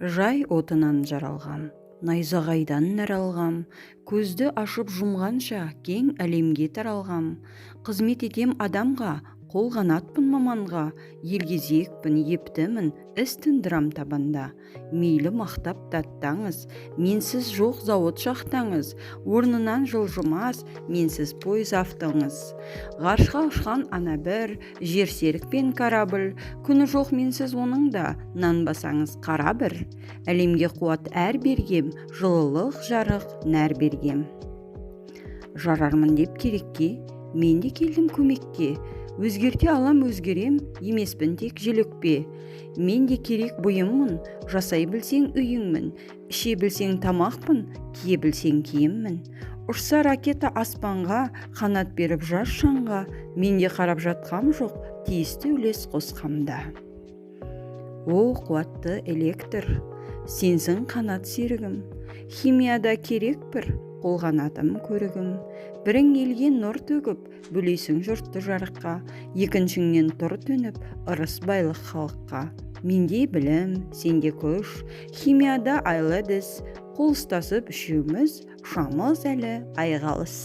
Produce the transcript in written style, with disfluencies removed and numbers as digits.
Жай отынан жаралғам, найзағайдан нәр алғам, көзді ашып жұмғанша кең әлемге таралғам. Қызмет етем адамға, қол қанатпын маманға, елгезекпін, ептімін, іс тындырам табанда. Мейлі мақтап таттаңыз, менсіз жоқ зауыт шақтаңыз, орнынан жылжымас, менсіз пойыз автыңыз. Ғарышқа ұшқан ана бір, жерсерік пен корабль, күні жоқ менсіз оның да, нанбасаңыз қара бір. Әлемге қуат әр бергем, жылылық жарық нәр бергем. Жарармын деп керекке, мен де келдім көмекке. Өзгерте алам өзгерем, емеспін тек желөкпе. Мен де керек бұйыммын, жасай білсең үйіңмін. Іше білсең тамақпын, кие білсең киіммін. Ұшса ракета аспанға, қанат беріп жас шаңға. Мен де қарап жатқам жоқ, тиісті үлес қосқамда. О, қуатты электр, сенсің қанат серігім. Химияда керек бір, қолғанатым көрігім. Бірің елге нұр төгіп, бөлейсің жұртты жарыққа. Екіншіңнен тұр төніп, ырыс байлық халыққа. Менде білім, сенде күш, химияда айлы діс. Қол ұстасып үшеуміз, ұшамыз әлі айға алыс.